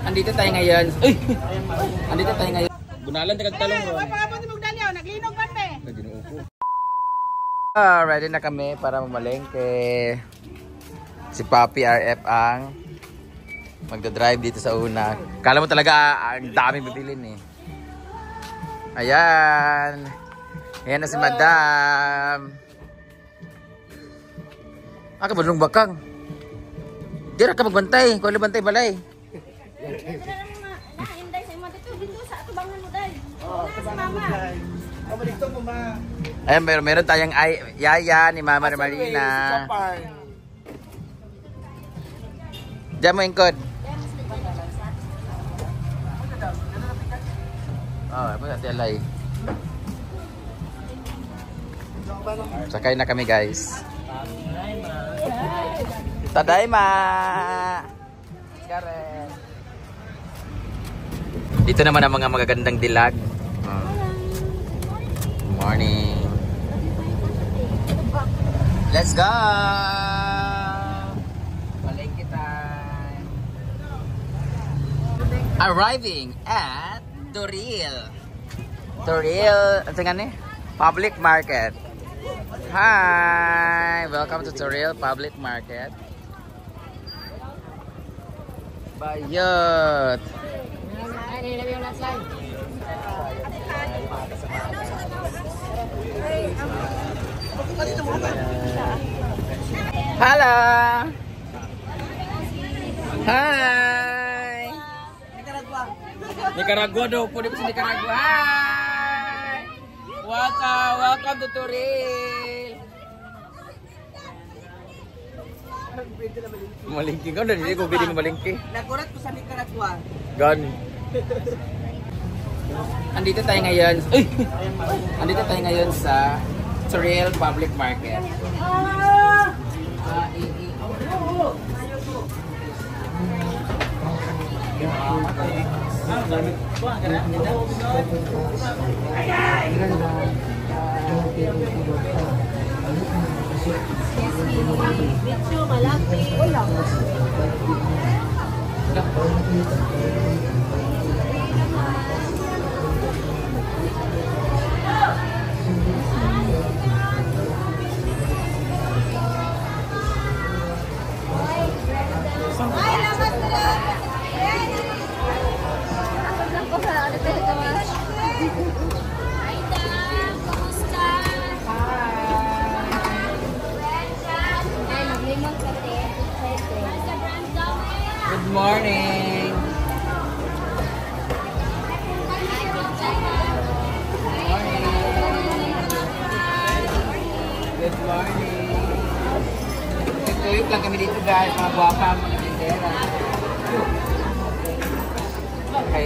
Andito tayo ngayon. Uy! Andito tayo ngayon. Bunalan tayo talong ron. Naglinog ba te? Ready na kami para mamalengke. Si Papi RF ang magdadrive dito sa una. Kala mo talaga ang dami bibilin eh. Ayan. Ayan na si Madam. Kabulong bakang. Di ra ka magbantay. Kung bantay balay. Inday sa imo dito sa tubangan mo dai. Mama. Ayan, meron tayong yaya ni Mama Marina. Diyan mo ingkod. Apa natin alay. Sakay na kami guys. Tadayma. Karen. Dito naman ang mga magagandang dilag. Good morning. Let's go. Palengke time. Arriving at Toril. Ano nga ni? Public Market. Hi! Welcome to Toril Public Market. Bayot. Hello. Hi. Nicaragua daw po dito sa Nicaragua. Hi. Welcome to Toril. Malingki ka na, hindi ko pwede malingki. Nagurat ko sa Nicaragua. Gani. Andito tayo ngayon. Andito tayo ngayon sa Toril Public Market. Good morning. Good morning. Tuyok lang kami dito guys, mga guwapa, mga tindera. Okay.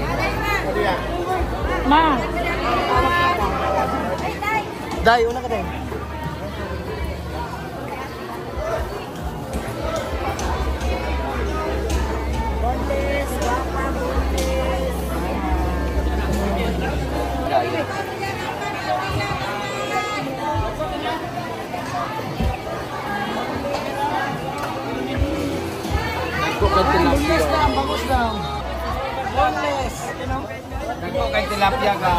Ma. Day, una ka day. Bangus lang, bangus lang. Boneless. Nagko kay tilapia ka.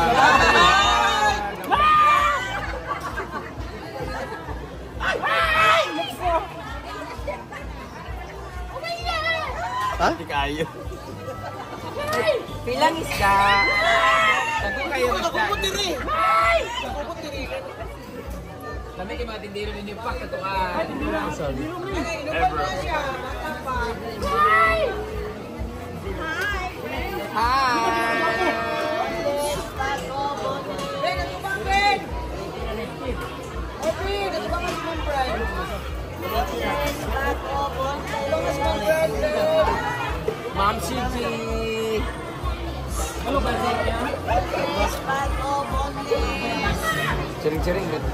Ha? Hindi kayo. Pilang isda. Nagko kayo isda. Nakuputiri. Kami kayo mga tindero ninyo pak katuan. Sorry. Ma'am Siji. Ano ba niya? Cering-cering gitu.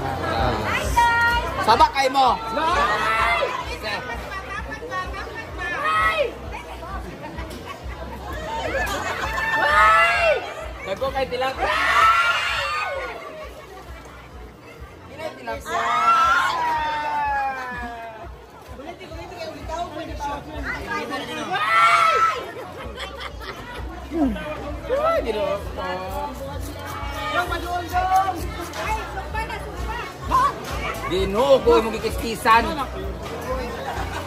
Sabak kayo mo. Dago kay tilapia. Ini tilapia. Ay, ginoo ko. Ginoo ko imong gikiskisan.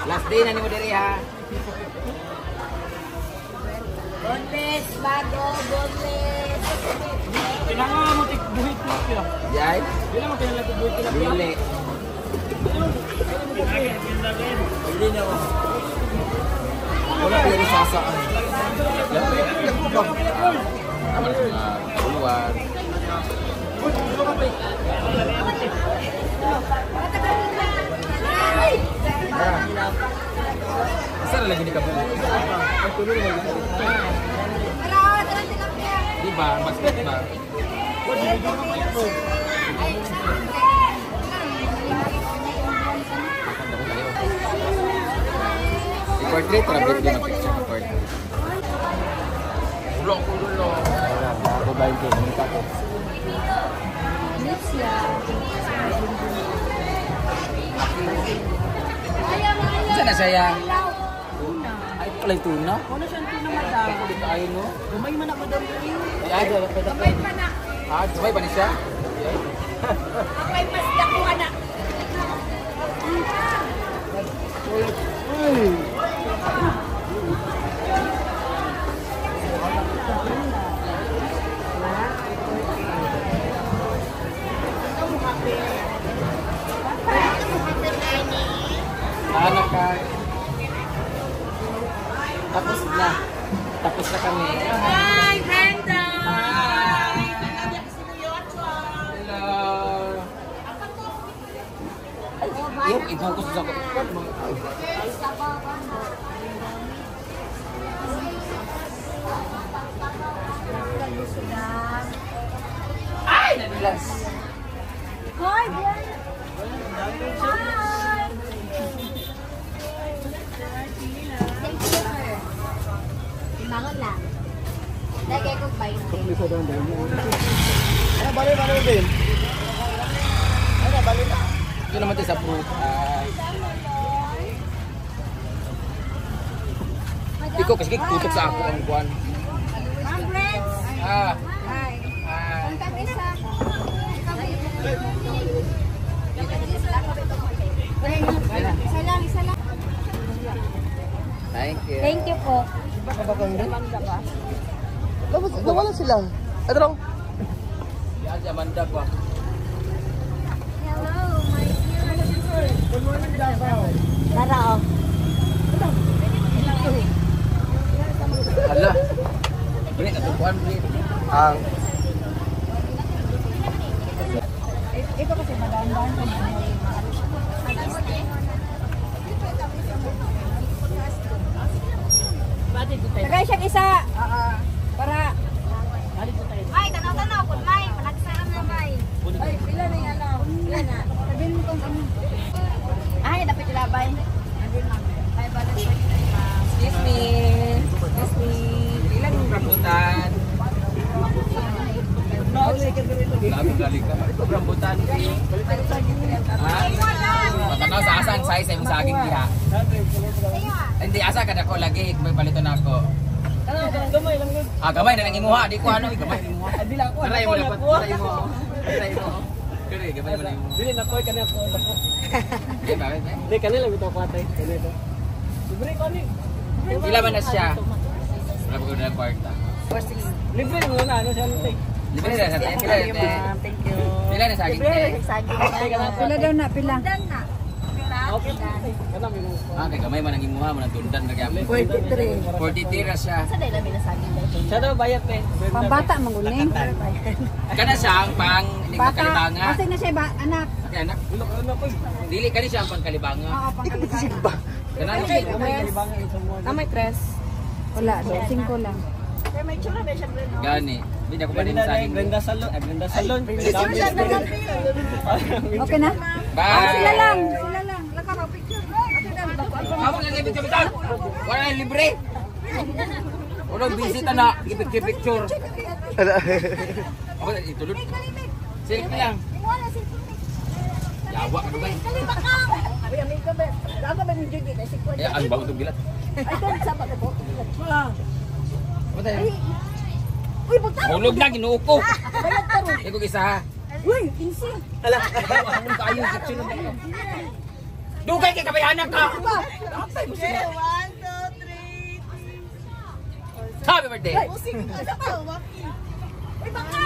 Last day na nimo diri ha. Boneless, bago, boneless. Kailangan mo buhit mo kila. Yay. Kailangan mo kailangan buhit kila. Dili. Hindi na ako. Wala pa yung sasaan. Amal sa mga uluan. Saan lagi di kabul? Di ba? Basket ba? Portrait, trabit din ang picture ng portrait. Ulong ko dulo. Ako ba yung pinita ko? Saan na siya? Ay, pala yung tuna? Ano siya tuna madam? Dito ayaw no? Gumay man ako daw. Ay, gamay pa na. Ah, gamay pa ni siya? Ako'y mas dakuha na. Anak ka. Tapos na. Tapos na kami. Hi, Brenda! Hello. Yung ibukos sa ko. Ay, nadulas. Hi, Brenda! Hi! Thank you, sir. Timangon lang. Lagay ko ba yun? Ano balik din? Ano balik na? Ito naman tayo sa fruit. Ikaw kasi tutok sa ako ang buwan. Ma'am Brenda! Ah. Hi! Ah. Ang tabi sa... Isa lang, isa lang. Thank you. Thank you po. Nawala sila. Ano lang? Yan si Amanda ko. Hello, my dear. Good morning, Davao. Tara, oh. Hala. Bili na tukuan bili. Ang Ito kasi madaan-daan ko na. Tagay siyang isa. Para. Ay, tanaw-tanaw. Kung may, panagsaram na may. Ay, pila na yung ano. Yan na. Sabihin mo kung ano. Ay, dapat ilabay. Ay, balik ko. Excuse me. Excuse me. Ilan yung rambutan? Lagi galing ka. Ito rambutan. Ha? Matanaw sa asa ang size ay mong saging diha. Hindi, asa ka na ko lagi. May paliton ako. gamay lang yun. Ah, gamay na nang imuha. Di ko ano, gamay na imuha. Ay, bilang ko. Taray mo dapat. Taray mo. Taray mo. Kaya gamay mo na imuha. Dili na ko, kanina ko. Di ba? Hindi, kanila ito ko atay. Kanina. Libre ko ni. Ila man na siya. Wala ko na kwarta. Libre mo na, ano siya nito. Libre na sa tayo. Pila na. Thank you. Pila na saging te. Pila daw na, pila. Okay. Kana mo. Ah, kay gamay man ang imuha mo nang tundan ka gyapon. 43. 43 ra siya. Sa dahil namin nasagin daw. Siya daw bayad eh. Pambata maguling. Kana siya ang pang kalibanga. Kasi na siya ba, anak? Okay, anak. Ano ko? Dili kani siya ang pangkalibanga. Oo, pangkalibang. Kana mo May tres. Wala, 5 lang. Kaya may tsura ba siya, Breno? gani. Hindi ako pa rin saging. Brenda Salon. Brenda Salon. Okay na? Bye. Sila lang. Laka pa picture. Ako na libit kami tan. Wala na libre. Wala bisita na picture. Ako na itulod. Selfie lang. Wala, selfie. Yawa ka ba? Kalibak ka! Sabi kami ka ba? Ako ba ni Judy? Kasi ko. Eh, ang bago itong bilat. Ay, doon sa pagkato. Ba't Uy, pagtawag. Hulog na, ginuuko. Bayad ka ron. Ikaw isa ha. Uy, 15. Ala. Anong kayo? Dugay kay kabayanan ka. Okay, 1, 2, 3. Happy birthday. Musik ano ka? Waki. Uy, baka.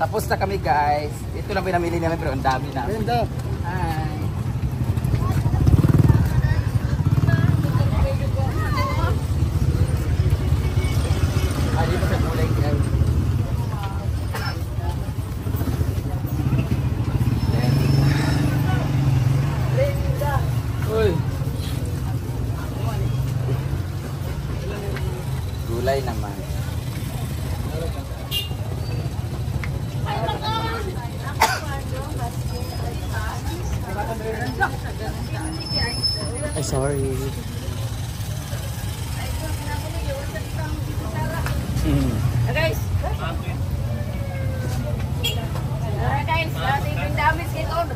Tapos na kami guys. Ito lang pinamili namin pero ang dami na. Ganda. Hi. Ali mo sa kulay guys. Uy. Gulay naman. Ay, sorry. Guys. Guys, ating damage kay Ton.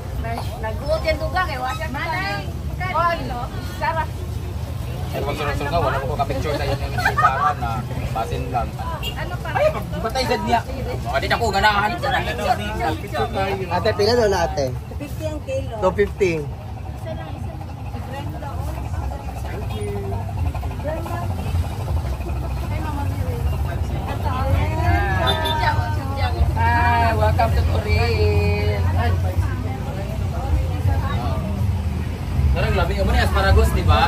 Nag-uot yan duga kay wasya Manay. Sarah. Ay, huwag sunod-sunod ka. Wala ko ka-picture sa inyo ng Sarah na basin lang. Ano pa? Ay, patay sa niya. Adi na ko ganahan. Ate, pila doon na ate? 50 ang kilo. 250. Hi, welcome to Korea. Parang labi mo ni asparagus, di ba?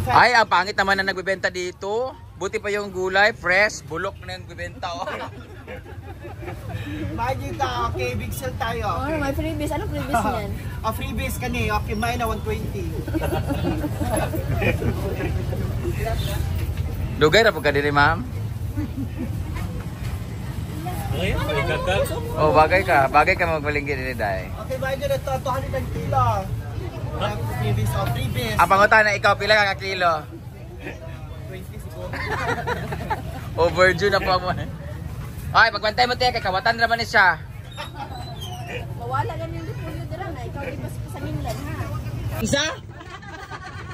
Ay, ang pangit naman na nagbebenta dito. Buti pa yung gulay, fresh, bulok na yung nagbebenta. Oh. Imagine ka, okay, big sale tayo. Oh, may freebies. Ano freebies niyan? Freebies ka ni, okay, may na 120. Dugay na po ka diri, ma'am? Oh, bagay ka magbalinggi diri, day. Okay, may nyo na ito, 200 ang kilo. Freebies, freebies. Ang pangutan na ikaw, pila ka kilo? 20 siguro. Overdue na po mo. Ay, pagbantay mo tayo, kay kawatan naman ni siya. Mawala lang yung depolyo dira na. Ikaw di pas sa Minlan, ha? Isa?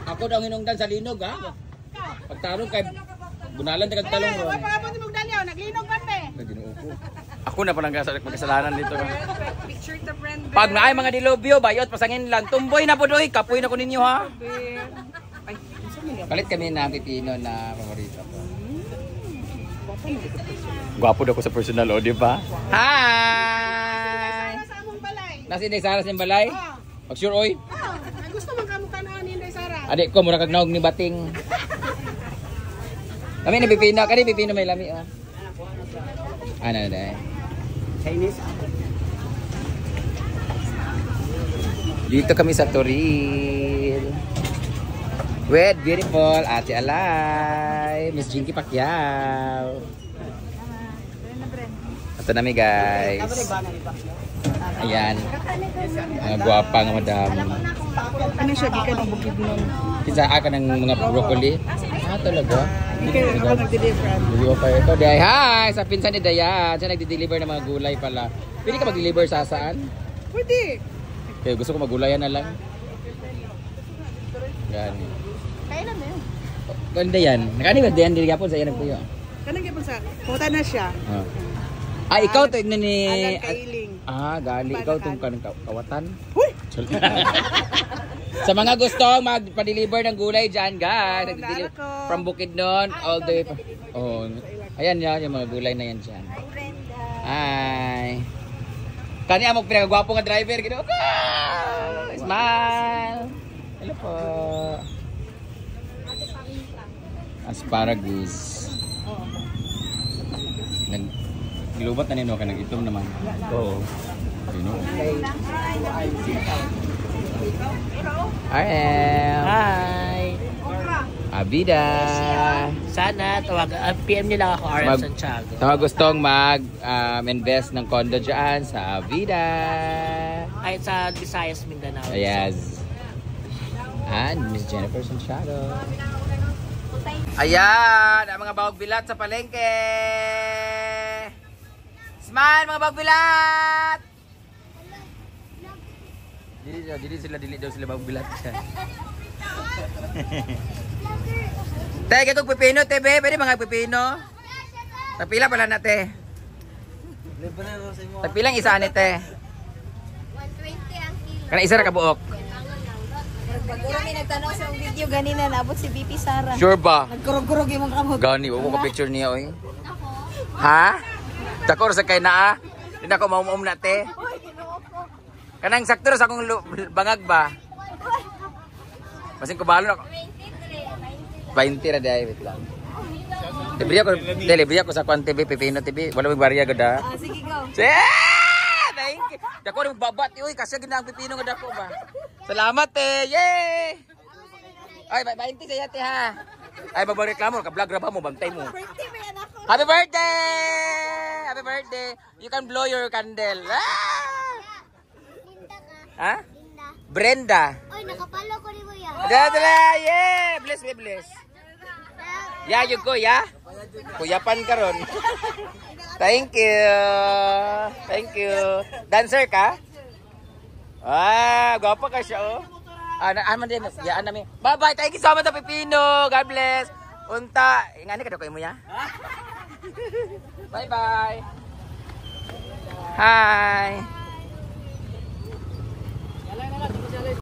Ako daw hinungdan sa linog, ha? Pagtarong kay bunalan tayo talong ron. Ay, pagkapunti mong dalyaw. Naglinog ba, pe? Ako na pa lang magkasalanan dito. Picture to friend. Pag naay mga dilobyo, bayot, pasangin lang. Tumboy na po doy, kapoy na ko ninyo, ha? Palit kami ng pipino na paborito ko. Gwapo daw ko sa personal, o, di ba? Hi! Sa among balay. Nasa Inday Sara sa balay? Pag sure, oy. Gusto man kamukha noon ni Inday Sara. Adik ko, mura kagnaog ni Bating. Kami ni pipino, kani pipino may lami, oh. Ano na eh. Chinese. Dito kami sa Toril. With beautiful Ate Alay, Miss Jinky Pacquiao. Ito na mi guys. Ayan. Mga guwapa nga madam. Ano siya, di ka mabukid nun. Isa ka ng mga broccoli. Ah, talaga? Ikaw ako nag-deliver. Deliver pa ito. Day, hi! Sa pinsan ni Dayan. Siya nagdi-deliver ng mga gulay pala. Pwede ka mag-deliver sa saan? Pwede. Okay, gusto ko magulayan na lang. Yan. Kailan na yun? Ganda yan. Nakani ba Dayan dili gapon sa iyan nagpuyo? Kanang gipon sa, pumunta na siya. Ah, ikaw to ni Alan Kailing. Ah, gali ikaw tong kanang kawatan. Huy! Sa mga gusto magpa-deliver ng gulay diyan, guys. Nagdi-deliver from Bukidnon all the way pa. Oh. Ayan yan yung mga gulay na yan diyan. Hi. Kani among pinakagwapo nga driver gino. Smile. Hello po. Asparagus. Gilubat na nino ka nag-itom naman. Oo. Sino? Hi. Hi. Avida. Sana PM nyo lang ako, RM Santiago. Sa mga gustong mag-invest ng condo dyan sa Avida. Kahit sa Visayas, Mindanao. Yes. And Miss Jennifer Santiago. Ayan, ang mga bawag bilat sa palengke. Smile, mga bawag bilat. Dili daw sila bawag bilat. Te, kaya pipino, te, be. Pwede mga pipino. Tapila pala na, te. Tapilang isa ni, te. 120 ang kilo. Kana isa ra ka buok. Pagkuro may nagtanong sa video ganina, naabot si BP Sara. Sure ba? Nagkurog-kurog yung mga kamot. Gani, umo ka picture niya, oy. Ha? Dakor sa kay naa. Hindi na ko maumum na, te. Kanang sakto sa akong bangag ba? Masing kubalo na ko. 20 ra day, wait lang. Libre ako sa Kwan TV, Pipino TV. Wala may barya gud ha. Sige, go. Thank you. Dako ring babat, uy, kasi ginang Pipino nga dako ba. Salamat eh. Yay! Ay, 20 saya te ha. Ay, magreklamo ka vlog ra ba mo bantay mo. Happy birthday! Happy birthday. You can blow your candle. Ah! Ha? Brenda. Oy, nakapalo ko ni Kuya. Dala, yeah! Bless me, bless. Ya, you go, ya? Kuyapan ka ron. Thank you. Thank you. Dancer ka? Ah, gwapa ka siya, oh. Aman din, yaan namin. Bye-bye, thank you so much, Pipino. God bless. Unta, ingani ka daw kayo mo, ya? Bye-bye. Hi.